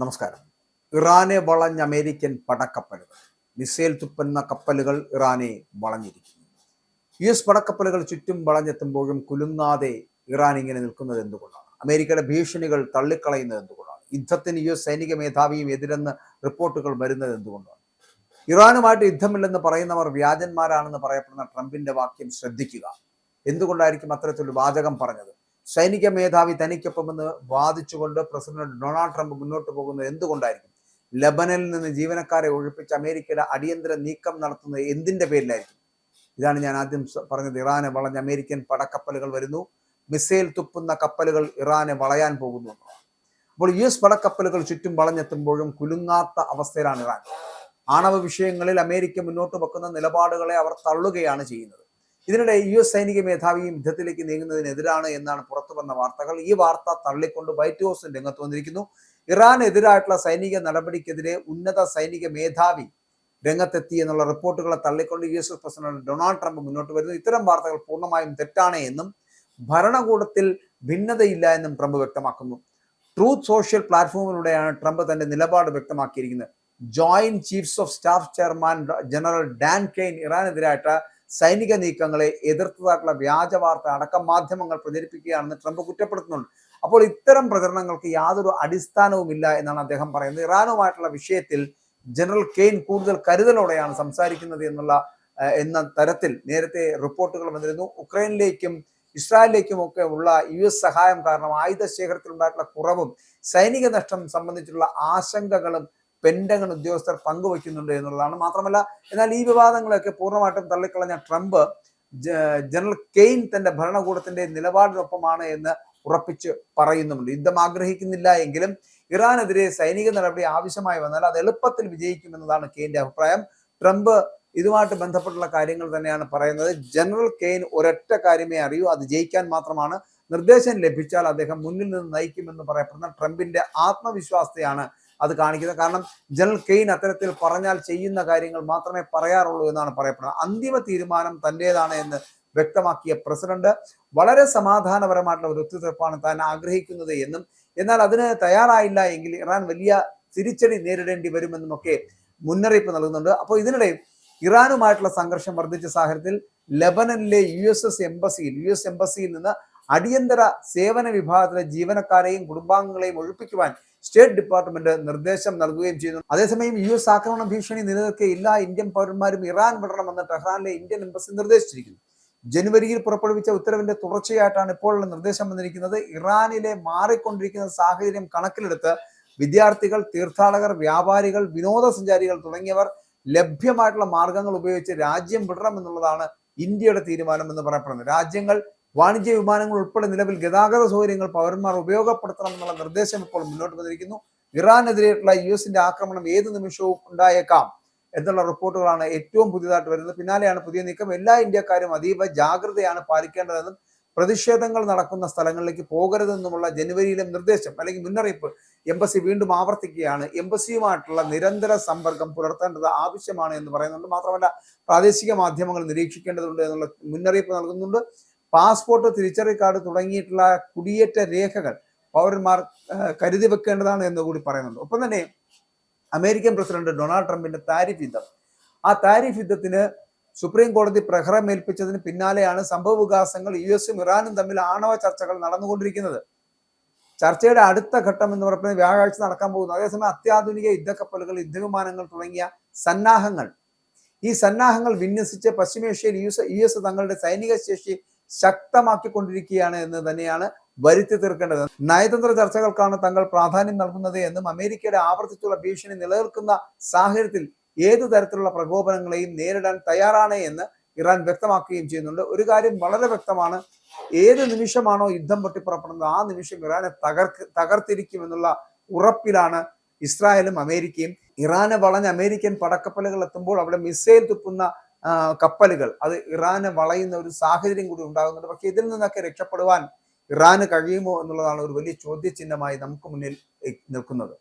നമസ്കാരം. ഇറാനെ വളഞ്ഞ അമേരിക്കൻ പടക്കപ്പലുകൾ, മിസൈൽ തുപ്പുന്ന കപ്പലുകൾ ഇറാനെ വളഞ്ഞിരിക്കുന്നു. US പടക്കപ്പലുകൾ ചുറ്റും വളഞ്ഞെത്തുമ്പോഴും കുലുങ്ങാതെ ഇറാൻ ഇങ്ങനെ നിൽക്കുന്നത് എന്തുകൊണ്ടാണ്? അമേരിക്കയുടെ ഭീഷണികൾ തള്ളിക്കളയുന്നത് എന്തുകൊണ്ടാണ്? യുദ്ധത്തിന് US സൈനിക മേധാവിയും എതിരെന്ന് റിപ്പോർട്ടുകൾ വരുന്നത് എന്തുകൊണ്ടാണ്? ഇറാനുമായിട്ട് യുദ്ധമില്ലെന്ന് പറയുന്നവർ വ്യാജന്മാരാണെന്ന് പറയപ്പെടുന്ന ട്രംപിന്റെ വാക്യം ശ്രദ്ധിക്കുക. എന്തുകൊണ്ടായിരിക്കും അത്തരത്തിലൊരു വാചകം പറഞ്ഞത്? സൈനിക മേധാവി തനിക്കൊപ്പമെന്ന് വാദിച്ചുകൊണ്ട് പ്രസിഡന്റ് ഡൊണാൾഡ് ട്രംപ് മുന്നോട്ട് പോകുന്നത് എന്തുകൊണ്ടായിരിക്കും? ലബനനിൽ നിന്ന് ജീവനക്കാരെ ഒഴിപ്പിച്ച് അമേരിക്കയുടെ അടിയന്തര നീക്കം നടത്തുന്നത് എന്തിന്റെ പേരിലായിരിക്കും? ഇതാണ് ഞാൻ ആദ്യം പറഞ്ഞത്. ഇറാനെ വളഞ്ഞ അമേരിക്കൻ പടക്കപ്പലുകൾ വരുന്നു. മിസൈൽ തുപ്പുന്ന കപ്പലുകൾ ഇറാനെ വളയാൻ പോകുന്നു. അപ്പോൾ US പടക്കപ്പലുകൾ ചുറ്റും വളഞ്ഞെത്തുമ്പോഴും കുലുങ്ങാത്ത അവസ്ഥയിലാണ് ഇറാൻ. ആണവ വിഷയങ്ങളിൽ അമേരിക്ക മുന്നോട്ട് വെക്കുന്ന നിലപാടുകളെ അവർ തള്ളുകയാണ് ചെയ്യുന്നത്. ഇതിനിടെ US സൈനിക മേധാവിയും യുദ്ധത്തിലേക്ക് നീങ്ങുന്നതിനെതിരാണ് എന്നാണ് പുറത്തു വന്ന വാർത്തകൾ. ഈ വാർത്ത തള്ളിക്കൊണ്ട് വൈറ്റ് ഹൗസ് രംഗത്ത് വന്നിരിക്കുന്നു. ഇറാനെതിരായിട്ടുള്ള സൈനിക നടപടിക്കെതിരെ ഉന്നത സൈനിക മേധാവി രംഗത്തെത്തി എന്നുള്ള റിപ്പോർട്ടുകളെ തള്ളിക്കൊണ്ട് US പ്രസിഡന്റ് ഡൊണാൾഡ് ട്രംപ് മുന്നോട്ട് വരുന്നു. ഇത്തരം വാർത്തകൾ പൂർണ്ണമായും തെറ്റാണ് എന്നും ഭരണകൂടത്തിൽ ഭിന്നതയില്ല എന്നും ട്രംപ് വ്യക്തമാക്കുന്നു. ട്രൂത്ത് സോഷ്യൽ പ്ലാറ്റ്ഫോമിലൂടെയാണ് ട്രംപ് തന്റെ നിലപാട് വ്യക്തമാക്കിയിരിക്കുന്നത്. Joint chiefs of staff chairman general Dan Caine ഇറാനെതിരായിട്ട് സൈനിക നീക്കങ്ങളെ എതിർത്തതായിട്ടുള്ള വ്യാജ വാർത്ത അടക്കം മാധ്യമങ്ങൾ പ്രചരിപ്പിക്കുകയാണെന്ന് ട്രംപ് കുറ്റപ്പെടുത്തുന്നുണ്ട്. അപ്പോൾ ഇത്തരം പ്രചരണങ്ങൾക്ക് യാതൊരു അടിസ്ഥാനവുമില്ല എന്നാണ് അദ്ദേഹം പറയുന്നത്. ഇറാനുമായിട്ടുള്ള വിഷയത്തിൽ ജനറൽ കെയ്ൻ കൂടുതൽ കരുതലോടെയാണ് സംസാരിക്കുന്നത് എന്ന തരത്തിൽ നേരത്തെ റിപ്പോർട്ടുകൾ വന്നിരുന്നു. ഉക്രൈനിലേക്കും ഇസ്രായേലിലേക്കും ഒക്കെ ഉള്ള US സഹായം കാരണം ആയുധ ശേഖരത്തിൽ ഉണ്ടായിട്ടുള്ള കുറവും സൈനിക നഷ്ടം സംബന്ധിച്ചുള്ള ആശങ്കകളും പെന്റഗൺ ഉദ്യോഗസ്ഥർ പങ്കുവയ്ക്കുന്നുണ്ട് എന്നുള്ളതാണ്. മാത്രമല്ല, എന്നാൽ ഈ വിവാദങ്ങളൊക്കെ പൂർണ്ണമായിട്ടും തള്ളിക്കളഞ്ഞ ട്രംപ് ജനറൽ കെയ്ൻ തന്റെ ഭരണകൂടത്തിന്റെ നിലപാടിനൊപ്പമാണ് എന്ന് ഉറപ്പിച്ച് പറയുന്നുമുണ്ട്. യുദ്ധം ആഗ്രഹിക്കുന്നില്ല എങ്കിലും ഇറാനെതിരെ സൈനിക നടപടി ആവശ്യമായി വന്നാൽ അത് എളുപ്പത്തിൽ വിജയിക്കുമെന്നതാണ് കെയ്ന്റെ അഭിപ്രായം. ട്രംപ് ഇതുമായിട്ട് ബന്ധപ്പെട്ടുള്ള കാര്യങ്ങൾ തന്നെയാണ് പറയുന്നത്. ജനറൽ കെയ്ൻ ഒരൊറ്റ കാര്യമേ അറിയൂ, അത് ജയിക്കാൻ മാത്രമാണ്. നിർദ്ദേശം ലഭിച്ചാൽ അദ്ദേഹം മുന്നിൽ നിന്ന് നയിക്കുമെന്ന് പറയപ്പെടുന്ന ട്രംപിന്റെ ആത്മവിശ്വാസത്തെയാണ് അത് കാണിക്കുന്നത്. കാരണം ജനറൽ കെയ്ൻ അത്തരത്തിൽ പറഞ്ഞാൽ ചെയ്യുന്ന കാര്യങ്ങൾ മാത്രമേ പറയാറുള്ളൂ എന്നാണ് പറയപ്പെടുന്നത്. അന്തിമ തീരുമാനം തന്റേതാണ് എന്ന് വ്യക്തമാക്കിയ പ്രസിഡന്റ് വളരെ സമാധാനപരമായിട്ടുള്ള ഒരു ഒത്തുതീർപ്പാണ് താൻ ആഗ്രഹിക്കുന്നത് എന്നും എന്നാൽ അതിന് തയ്യാറായില്ല എങ്കിൽ ഇറാൻ വലിയ തിരിച്ചടി നേരിടേണ്ടി വരുമെന്നും ഒക്കെ മുന്നറിയിപ്പ് നൽകുന്നുണ്ട്. അപ്പോൾ ഇതിനിടെ ഇറാനുമായിട്ടുള്ള സംഘർഷം വർദ്ധിച്ച സാഹചര്യത്തിൽ ലബനനിലെ US എംബസിയിൽ നിന്ന് അടിയന്തര സേവന വിഭാഗത്തിലെ ജീവനക്കാരെയും കുടുംബാംഗങ്ങളെയും ഒഴിപ്പിക്കുവാൻ സ്റ്റേറ്റ് ഡിപ്പാർട്ട്മെന്റ് നിർദ്ദേശം നൽകുകയും ചെയ്യുന്നു. അതേസമയം US ആക്രമണ ഭീഷണി നിലനിൽക്കെയില്ല, ഇന്ത്യൻ പൗരന്മാരും ഇറാൻ വിടണമെന്ന് ടെഹ്റാനിലെ ഇന്ത്യൻ എംബസി നിർദ്ദേശിച്ചിരിക്കുന്നു. ജനുവരിയിൽ പുറപ്പെടുവിച്ച ഉത്തരവിന്റെ തുടർച്ചയായിട്ടാണ് ഇപ്പോഴുള്ള നിർദ്ദേശം വന്നിരിക്കുന്നത്. ഇറാനിലെ മാറിക്കൊണ്ടിരിക്കുന്ന സാഹചര്യം കണക്കിലെടുത്ത് വിദ്യാർത്ഥികൾ, തീർത്ഥാടകർ, വ്യാപാരികൾ, വിനോദസഞ്ചാരികൾ തുടങ്ങിയവർ ലഭ്യമായിട്ടുള്ള മാർഗങ്ങൾ ഉപയോഗിച്ച് രാജ്യം വിടണമെന്നുള്ളതാണ് ഇന്ത്യയുടെ തീരുമാനം എന്ന് പറയപ്പെടുന്നത്. രാജ്യങ്ങൾ വാണിജ്യ വിമാനങ്ങൾ ഉൾപ്പെടെ നിലവിൽ ഗതാഗത സൗകര്യങ്ങൾ പൗരന്മാർ ഉപയോഗപ്പെടുത്തണമെന്നുള്ള നിർദ്ദേശം ഇപ്പോൾ മുന്നോട്ട് വന്നിരിക്കുന്നു. ഇറാനെതിരെയുള്ള US ആക്രമണം ഏത് നിമിഷവും ഉണ്ടായേക്കാം എന്നുള്ള റിപ്പോർട്ടുകളാണ് ഏറ്റവും പുതിയതായിട്ട് വരുന്നത്. പിന്നാലെയാണ് പുതിയ നീക്കം. എല്ലാ ഇന്ത്യക്കാരും അതീവ ജാഗ്രതയാണ് പാലിക്കേണ്ടതെന്നും പ്രതിഷേധങ്ങൾ നടക്കുന്ന സ്ഥലങ്ങളിലേക്ക് പോകരുതെന്നുമുള്ള ജനുവരിയിലെ നിർദ്ദേശം അല്ലെങ്കിൽ മുന്നറിയിപ്പ് എംബസി വീണ്ടും ആവർത്തിക്കുകയാണ്. എംബസിയുമായിട്ടുള്ള നിരന്തര സമ്പർക്കം പുലർത്തേണ്ടത് ആവശ്യമാണ് എന്ന് പറയുന്നുണ്ട്. മാത്രമല്ല, പ്രാദേശിക മാധ്യമങ്ങൾ നിരീക്ഷിക്കേണ്ടതുണ്ട് എന്നുള്ള മുന്നറിയിപ്പ് നൽകുന്നുണ്ട്. പാസ്പോർട്ട്, തിരിച്ചറിയൽ കാർഡ് തുടങ്ങിയിട്ടുള്ള കുടിയേറ്റ രേഖകൾ പൗരന്മാർ കരുതി വെക്കേണ്ടതാണ് എന്ന് കൂടി പറയുന്നുണ്ട്. ഒപ്പം തന്നെ അമേരിക്കൻ പ്രസിഡന്റ് ഡൊണാൾഡ് ട്രംപിന്റെ താരിഫ് യുദ്ധം, ആ താരിഫ് യുദ്ധത്തിന് സുപ്രീം കോടതി പ്രഹരമേൽപ്പിച്ചതിന് പിന്നാലെയാണ് സംഭവ വികാസങ്ങൾ. US-ഉം ഇറാനും തമ്മിൽ ആണവ ചർച്ചകൾ നടന്നുകൊണ്ടിരിക്കുന്നത്. ചർച്ചയുടെ അടുത്ത ഘട്ടം എന്ന് പറയുന്നത് വ്യാഴാഴ്ച നടക്കാൻ പോകുന്നു. അതേസമയം അത്യാധുനിക യുദ്ധക്കപ്പലുകൾ, യുദ്ധവിമാനങ്ങൾ തുടങ്ങിയ ഈ സന്നാഹങ്ങൾ വിന്യസിച്ച് പശ്ചിമേഷ്യയിൽ US തങ്ങളുടെ സൈനിക ശേഷി ശക്തമാക്കിക്കൊണ്ടിരിക്കുകയാണ് എന്ന് തന്നെയാണ് വരുത്തി തീർക്കേണ്ടത്. നയതന്ത്ര ചർച്ചകൾക്കാണ് തങ്ങൾ പ്രാധാന്യം നൽകുന്നത് എന്നും അമേരിക്കയുടെ ആവർത്തിച്ചുള്ള ഭീഷണി നിലനിൽക്കുന്ന സാഹചര്യത്തിൽ ഏതു തരത്തിലുള്ള പ്രകോപനങ്ങളെയും നേരിടാൻ തയ്യാറാണ് എന്ന് ഇറാൻ വ്യക്തമാക്കുകയും ചെയ്യുന്നുണ്ട്. ഒരു കാര്യം വളരെ വ്യക്തമാണ്, ഏത് നിമിഷമാണോ യുദ്ധം പൊട്ടിപ്പുറപ്പെടുന്നത് ആ നിമിഷം ഇറാനെ തകർത്തിരിക്കുമെന്നുള്ള ഉറപ്പിലാണ് ഇസ്രായേലും അമേരിക്കയും. ഇറാനെ വളഞ്ഞ അമേരിക്കൻ പടക്കപ്പലുകൾ എത്തുമ്പോൾ അവിടെ മിസൈൽ തുപ്പുന്ന കപ്പലുകൾ, അത് ഇറാനെ വളയുന്ന ഒരു സാഹചര്യം കൂടി ഉണ്ടാകുന്നുണ്ട്. പക്ഷെ ഇതിൽ നിന്നൊക്കെ രക്ഷപ്പെടുവാൻ ഇറാന് കഴിയുമോ എന്നുള്ളതാണ് ഒരു വലിയ ചോദ്യചിഹ്നമായി നമുക്ക് മുന്നിൽ നിൽക്കുന്നത്.